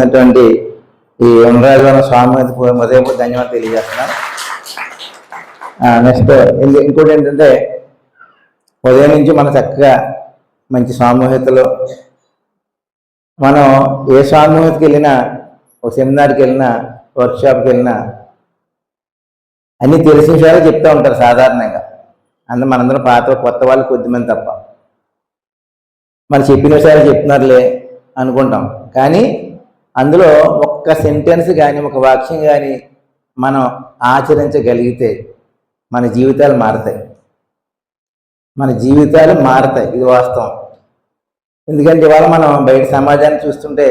అందించినటువంటి ఈ ఉండరాజవరం స్వామి ఉదయపూర్ ధన్యవాదాలు తెలియజేస్తున్నాను. నెక్స్ట్ ఇంకోటి ఏంటంటే, ఉదయం నుంచి మనం చక్కగా మంచి సామూహికతలో మనం ఏ సామూహికకి వెళ్ళినా, ఒక సెమినార్కి వెళ్ళినా, వర్క్షాప్కి వెళ్ళినా అన్నీ తెలిసిన విషయాలు చెప్తూ ఉంటారు సాధారణంగా. మనందరం పాత కొత్త వాళ్ళు కొద్దిమంది తప్ప. మనం చెప్పిన విషయాలు చెప్తున్నారులే అనుకుంటాం, కానీ అందులో ఒక్క సెంటెన్స్ కానీ ఒక వాక్యం కానీ మనం ఆచరించగలిగితే మన జీవితాలు మారుతాయి. ఇది వాస్తవం. ఎందుకంటే ఇవాళ మనం బయట సమాజాన్ని చూస్తుంటే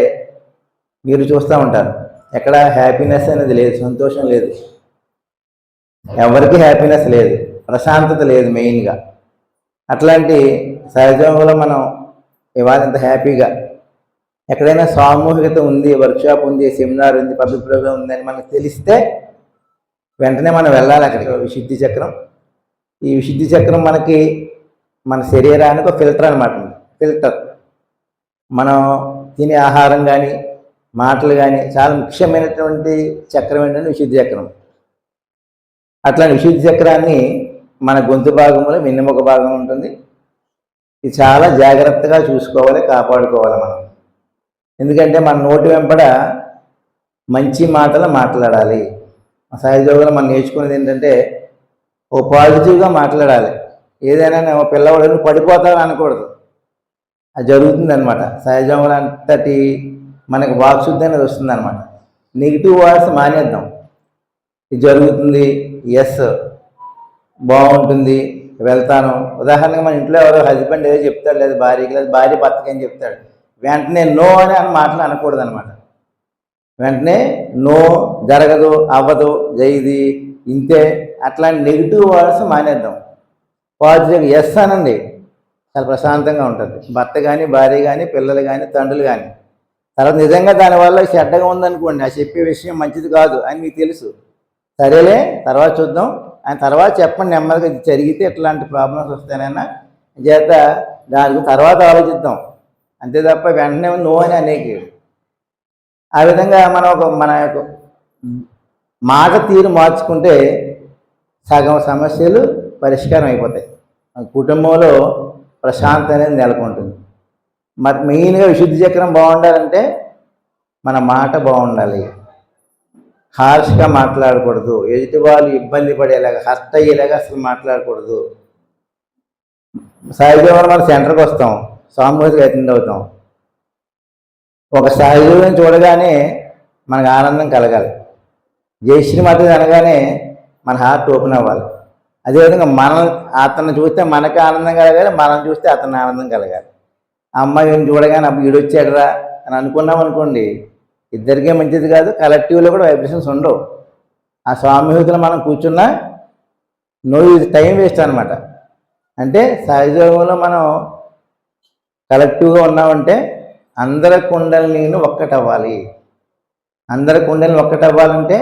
మీరు చూస్తూ ఉంటారు, ఎక్కడ హ్యాపీనెస్ అనేది లేదు, సంతోషం లేదు, ఎవరికి హ్యాపీనెస్ లేదు, ప్రశాంతత లేదు మెయిన్గా. అట్లాంటి సహజంలో మనం ఇవాళ ఇంత హ్యాపీగా ఎక్కడైనా సామూహికత ఉంది, వర్క్షాప్ ఉంది, సెమినార్ ఉంది, పబ్లిక్ ప్రోగ్రామ్ ఉంది అని మనకు తెలిస్తే వెంటనే మనం వెళ్ళాలి అక్కడికి. విశుద్ధి చక్రం, ఈ విశుద్ధి చక్రం మనకి మన శరీరానికి ఒక ఫిల్టర్ అనమాట. ఫిల్టర్ మనం తినే ఆహారం కానీ మాటలు కానీ చాలా ముఖ్యమైనటువంటి చక్రం ఏంటంటే విశుద్ధి చక్రం. అట్లాంటి విశుద్ధి చక్రాన్ని మన గొంతు భాగంలో వెన్నెముక భాగం ఉంటుంది. ఇది చాలా జాగ్రత్తగా చూసుకోవాలి, కాపాడుకోవాలి మనం. ఎందుకంటే మన నోటి వెంపడ మంచి మాటలు మాట్లాడాలి. సహజయోగంలో మనం నేర్చుకునేది ఏంటంటే ఓ పాజిటివ్గా మాట్లాడాలి. ఏదైనా ఓ పిల్లవాడు పడిపోతావు అనకూడదు, అది జరుగుతుంది అనమాట. సహజయోగంలో అంతటి మనకి వాక్శుద్ధి అనేది వస్తుంది అనమాట. నెగిటివ్ వర్డ్స్ మానేద్దాం. ఇది జరుగుతుంది, ఎస్ బాగుంటుంది, వెళ్తాను. ఉదాహరణగా మన ఇంట్లో ఎవరో హస్బెండ్ ఏదో చెప్తాడు, లేదా భార్యకి, లేదా భార్య భర్తకి అని చెప్తాడు, వెంటనే నో అని మాటలు అనకూడదు అనమాట. వెంటనే నో, జరగదు, అవ్వదు, జైది, ఇంతే, అట్లాంటి నెగిటివ్ వర్డ్స్ మానేద్దాం. పాజిటివ్ ఎస్ అనండి, చాలా ప్రశాంతంగా ఉంటుంది. భర్త కానీ, భార్య కానీ, పిల్లలు కానీ, తండ్రులు కానీ. తర్వాత నిజంగా దానివల్ల చెడ్డగా ఉందనుకోండి, ఆ చెప్పే విషయం మంచిది కాదు అని మీకు తెలుసు, సరేలే తర్వాత చూద్దాం అని తర్వాత చెప్పండి. నెమ్మదిగా జరిగితే ఎట్లాంటి ప్రాబ్లమ్స్ వస్తానైనా చేత దానికి తర్వాత ఆలోచిద్దాం, అంతే తప్ప వెంటనే నో అని అనేకి. ఆ విధంగా మన యొక్క మాట తీరు మార్చుకుంటే సగం సమస్యలు పరిష్కారం అయిపోతాయి. కుటుంబంలో ప్రశాంతత అనేది నెలకొంటుంది. మరి మెయిన్గా విశుద్ధి చక్రం బాగుండాలంటే మన మాట బాగుండాలి. హార్ష్గా మాట్లాడకూడదు, ఎదుటి వాళ్ళు ఇబ్బంది పడేలాగా, హర్ట్ అయ్యేలాగా అసలు మాట్లాడకూడదు. సహజంగా మనం సెంటర్కి వస్తాం, సామూహిక అటెండ్ అవుతాం. ఒక సహజీవిని చూడగానే మనకు ఆనందం కలగాలి. జయశ్రీమాత అనగానే మన హార్ట్ ఓపెన్ అవ్వాలి. అదేవిధంగా అతన్ని చూస్తే మనకి ఆనందం కలగాలి, మనం చూస్తే అతన్ని ఆనందం కలగాలి. ఆ అమ్మాయిని చూడగానే అప్పుడు ఈడొచ్చాడరా అని అనుకున్నాం అనుకోండి, ఇద్దరికే మంచిది కాదు. కలెక్టివ్లో కూడా వైబ్రేషన్స్ ఉండవు. ఆ సామూహికతలో మనం కూర్చున్నా టైం వేస్ట్ అనమాట. అంటే సహజయోగంలో మనం కలెక్టివ్గా ఉన్నామంటే అందరి కుండలిని ఒక్కటవ్వాలి. అందరి కుండలిని ఒక్కటవ్వాలంటే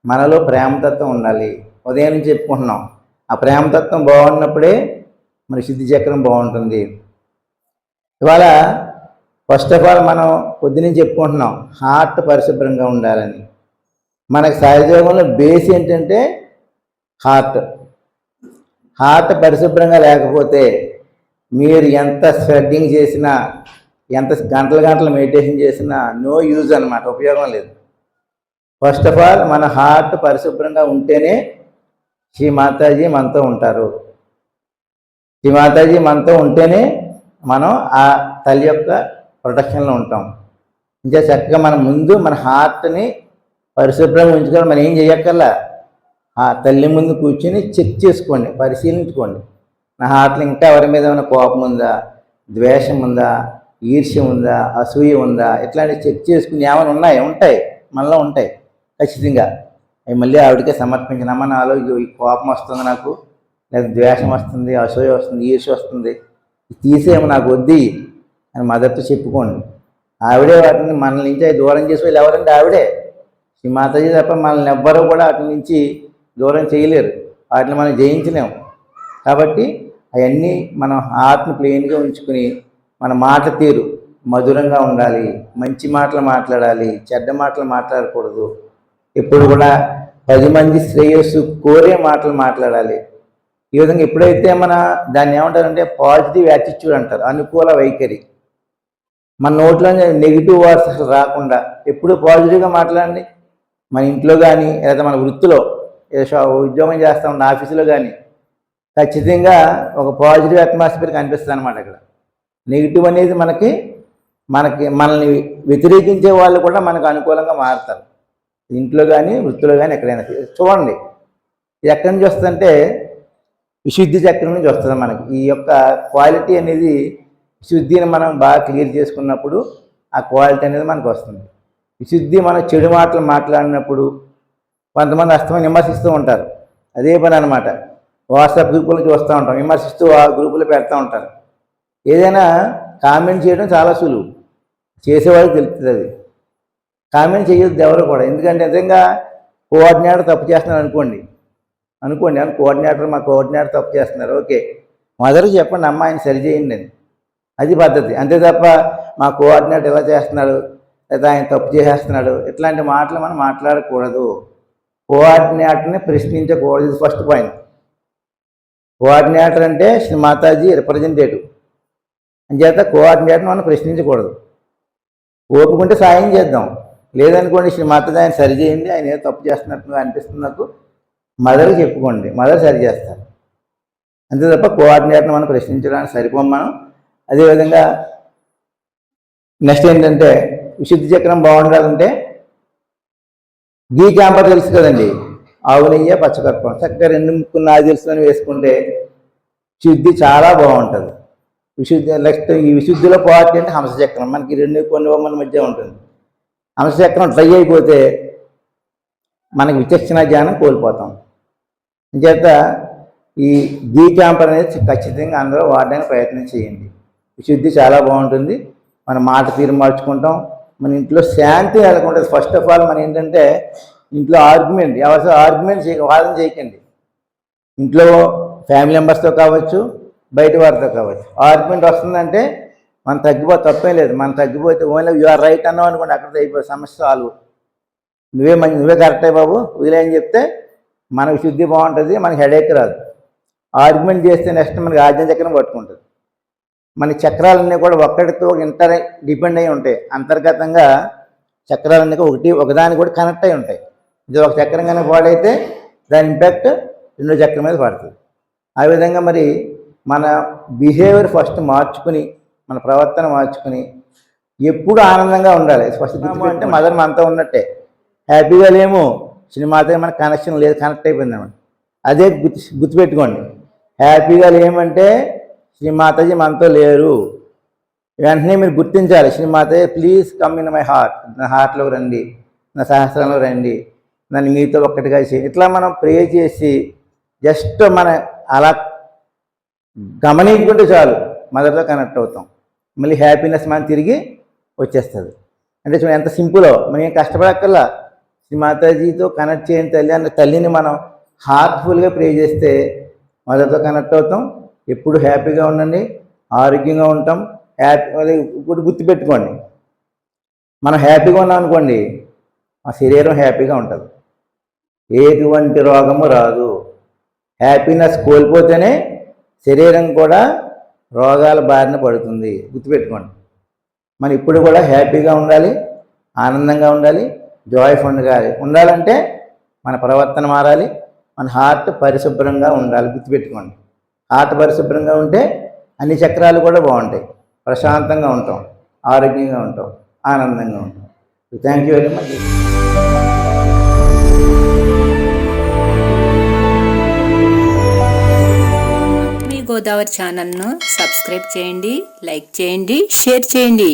మనలో ప్రేమతత్వం ఉండాలి. ఉదయం నుంచి చెప్పుకుంటున్నాం, ఆ ప్రేమతత్వం బాగున్నప్పుడే మన సిద్ధి చక్రం బాగుంటుంది. ఇవాళ ఫస్ట్ ఆఫ్ ఆల్ మనం పొద్దున్నే చెప్పుకుంటున్నాం హార్ట్ పరిశుభ్రంగా ఉండాలని. మనకు సహజయోగంలో బేస్ ఏంటంటే హార్ట్ పరిశుభ్రంగా లేకపోతే మీరు ఎంత స్వెడ్డింగ్ చేసినా, ఎంత గంటలు మెడిటేషన్ చేసినా నో యూజ్ అనమాట, ఉపయోగం లేదు. ఫస్ట్ ఆఫ్ ఆల్ మన హార్ట్ పరిశుభ్రంగా ఉంటేనే శ్రీ మాతాజీ మనతో ఉంటారు. శ్రీ మాతాజీ మనతో ఉంటేనే మనం ఆ తల్లి యొక్క ప్రొటెక్షన్లో ఉంటాం. ఇంకా చక్కగా మన ముందు మన హార్ట్ని పరిశుభ్రంగా ఉంచుకొని మనం ఏం చేయక్కర్లా, ఆ తల్లి ముందు కూర్చొని చెక్ చేసుకోండి, పరిశీలించుకోండి. నా హార్ట్లో ఇంకా ఎవరి మీద ఏమైనా కోపం ఉందా, ద్వేషం ఉందా, ఈర్ష్య ఉందా, అసూయ ఉందా, ఇట్లాంటివి చెక్ చేసుకుని ఏమైనా ఉంటాయి మనలో ఉంటాయి ఖచ్చితంగా. అవి మళ్ళీ ఆవిడకే సమర్పించినమ్మా, నాలో ఈ కోపం వస్తుంది, నాకు లేదా ద్వేషం వస్తుంది, అసూయ వస్తుంది, ఈర్ష్య వస్తుంది, తీసేమో నాకు వద్ది అని మదర్తో చెప్పుకోండి. ఆవిడే వాటిని మనల్ని నుంచి దూరం చేసి వాళ్ళు ఎవరంటే ఆవిడే శ్రీ మాతాజీ తప్ప మనల్ని ఎవ్వరూ కూడా వాటి నుంచి దూరం చేయలేరు, వాటిని మనం జయించలేము. కాబట్టి అవన్నీ మనం హార్ట్ని ప్లెయిన్గా ఉంచుకుని మన మాట తీరు మధురంగా ఉండాలి, మంచి మాటలు మాట్లాడాలి, చెడ్డ మాటలు మాట్లాడకూడదు. ఎప్పుడు కూడా 10 మంది శ్రేయస్సు కోరే మాటలు మాట్లాడాలి. ఈ విధంగా ఎప్పుడైతే మన దాన్ని ఏమంటారంటే పాజిటివ్ యాటిట్యూడ్ అంటారు, అనుకూల వైఖరి. మన నోట్లో నెగిటివ్ వర్డ్స్ అసలు రాకుండా ఎప్పుడు పాజిటివ్గా మాట్లాడండి. మన ఇంట్లో కానీ లేదా మన వృత్తిలో ఉద్యోగం చేస్తాం ఉన్న ఆఫీసులో కానీ ఖచ్చితంగా ఒక పాజిటివ్ అట్మాస్ఫియర్ కనిపిస్తుంది అనమాట. అక్కడ నెగిటివ్ అనేది మనల్ని వ్యతిరేకించే వాళ్ళు కూడా మనకు అనుకూలంగా మారుతారు. ఇంట్లో కానీ వృత్తిలో కానీ ఎక్కడైనా చూడండి. ఇది ఎక్కడి నుంచి వస్తుందంటే విశుద్ధి చక్రం నుంచి వస్తుంది మనకి. ఈ యొక్క క్వాలిటీ అనేది విశుద్ధిని మనం బాగా క్లియర్ చేసుకున్నప్పుడు ఆ క్వాలిటీ అనేది మనకు వస్తుంది. విశుద్ధి మనం చెడు మాటలు మాట్లాడినప్పుడు కొంతమంది అస్తమని విమర్శిస్తూ ఉంటారు. అదే పని అనమాట. వాట్సాప్ గ్రూపులు చూస్తూ ఉంటాం, విమర్శిస్తూ ఆ గ్రూపులు పెడతా ఉంటారు. ఏదైనా కామెంట్ చేయడం చాలా సులువు, చేసేవాళ్ళకి తెలుస్తుంది. అది కామెంట్ చేయొద్దు ఎవరు కూడా. ఎందుకంటే నిజంగా కోఆర్డినేటర్ తప్పు చేస్తున్నారు అనుకోండి కోఆర్డినేటర్ మా కోఆర్డినేటర్ తప్పు చేస్తున్నారు, ఓకే మదర్కి చెప్పండి, అమ్మ ఆయన సరి చేయండి అని. అది పద్ధతి. అంతే తప్ప మా కోఆర్డినేటర్ ఎలా చేస్తున్నాడు లేదా ఆయన తప్పు చేసేస్తున్నాడు ఇట్లాంటి మాటలు మనం మాట్లాడకూడదు. కోఆర్డినేటర్ని ప్రశ్నించకూడదు. ఇది ఫస్ట్ పాయింట్. కోఆర్డినేటర్ అంటే శ్రీ మాతాజీ రిప్రజెంటేటివ్ అంచేత కోఆర్డినేటర్ని మనం ప్రశ్నించకూడదు. ఓపుకుంటే సాయం చేద్దాం, లేదనుకోండి శ్రీ మాతాజీ ఆయన సరి చేయండి, ఆయన ఏదో తప్పు చేస్తున్నట్టుగా అనిపిస్తుంది నాకు, మదర్కి చెప్పుకోండి, మదర్ సరి చేస్తారు. అంతే తప్ప కోఆర్డినేటర్ని మనం ప్రశ్నించడానికి సరిపోం మనం. అదేవిధంగా నెక్స్ట్ ఏంటంటే విశుద్ధి చక్రం బాగుండాలంటే గీ క్యాంపర్ తెలుసు కదండి, ఆవు నెయ్యి పచ్చకర్పూరం చక్కగా 2 ముక్కలు నాజిల్స్ని వేసుకుంటే శుద్ధి చాలా బాగుంటుంది. నెక్స్ట్ ఈ విశుద్ధిలో పార్టీ అంటే హంసచక్రం మనకి 2 కొనుబొమ్మల మధ్య ఉంటుంది. హంసచక్రం డ్రై అయిపోతే మనకి విచక్షణ జ్ఞానం కోల్పోతాం. అంచేత ఈ గీ క్యాంపర్ అనేది ఖచ్చితంగా అందరూ వాడడానికి ప్రయత్నం చేయండి. విశుద్ధి చాలా బాగుంటుంది. మన మాట తీరు మార్చుకుంటాం, మన ఇంట్లో శాంతి నెలకొంటుంది. ఫస్ట్ ఆఫ్ ఆల్ మన ఏంటంటే ఇంట్లో ఆర్గ్యుమెంట్ వాదన చేయకండి. ఇంట్లో ఫ్యామిలీ మెంబర్స్తో కావచ్చు, బయట వారితో కావచ్చు. ఆర్గ్యుమెంట్ వస్తుందంటే మనం తగ్గిపోతే తప్పేం లేదు. మనం తగ్గిపోతే ఓన్లీ యు ఆర్ రైట్ అన్నాం అనుకోండి, అక్కడ అయిపోయి సమస్య సాల్వ్. నువ్వే కరెక్టే బాబు వదిలేని చెప్తే మనకు శుద్ధి బాగుంటుంది, మనకి హెడేక్ రాదు. ఆర్గ్యుమెంట్ చేస్తే నెక్స్ట్ మనకి ఆజ్ఞ చక్రం పట్టుకుంటుంది. మన చక్రాలన్నీ కూడా ఒక్కడితో డిపెండ్ అయి ఉంటాయి. అంతర్గతంగా చక్రాలన్నీ ఒకదానికి కూడా కనెక్ట్ అయి ఉంటాయి. ఇది ఒక చక్రం కనుక పాడైతే దాని ఇంపాక్ట్ 2వ చక్రం మీద పడుతుంది. ఆ విధంగా మరి మన బిహేవియర్ ఫస్ట్ మార్చుకుని, మన ప్రవర్తన మార్చుకుని ఎప్పుడు ఆనందంగా ఉండాలి. ఫస్ట్ అంటే మదర్ మనతో ఉన్నట్టే. హ్యాపీగా లేము, సినిమాతో మనకు కనెక్షన్ లేదు, కనెక్ట్ అయిపోయిందన్నమాట. అదే గుర్తుపెట్టుకోండి. హ్యాపీగా లేమంటే శ్రీ మాతాజీ మనతో లేరు. వెంటనే మీరు గుర్తించాలి, Shri Mataji please come in my heart, నా హార్ట్లో రండి, నా సహస్రంలో రండి, నన్ను మీతో ఒక్కటిగా చేయి. ఇట్లా మనం ప్రే చేసి జస్ట్ మన అలా గమనించుకుంటే చాలు, మదర్తో కనెక్ట్ అవుతాం. మళ్ళీ హ్యాపీనెస్ మనం తిరిగి వచ్చేస్తుంది. అంటే చూడండి ఎంత సింపులో, మనం ఏం కష్టపడక్కర్లా. శ్రీ మాతాజీతో కనెక్ట్ చేయని తల్లి అన్న తల్లిని మనం హార్ట్ఫుల్గా ప్రే చేస్తే మదర్తో కనెక్ట్ అవుతాం. ఎప్పుడు హ్యాపీగా ఉండండి, ఆరోగ్యంగా ఉంటాం. ఇప్పుడు గుర్తుపెట్టుకోండి, మనం హ్యాపీగా ఉన్నాం అనుకోండి, మా శరీరం హ్యాపీగా ఉంటుంది, ఎటువంటి రోగము రాదు. హ్యాపీనెస్ కోల్పోతేనే శరీరం కూడా రోగాల బారిన పడుతుంది. గుర్తుపెట్టుకోండి, మనం ఇప్పుడు కూడా హ్యాపీగా ఉండాలి, ఆనందంగా ఉండాలి, జాయ్ఫుల్గా ఉండాలంటే మన ప్రవర్తన మారాలి, మన హార్ట్ పరిశుభ్రంగా ఉండాలి. గుర్తుపెట్టుకోండి, హార్ట్ పరిశుభ్రంగా ఉంటే అన్ని చక్రాలు కూడా బాగుంటాయి. ప్రశాంతంగా ఉంటాం, ఆరోగ్యంగా ఉంటాం, ఆనందంగా ఉంటాం. Thank you very much. మీ గోదావరి ఛానల్ను సబ్స్క్రైబ్ చేయండి, లైక్ చేయండి, షేర్ చేయండి.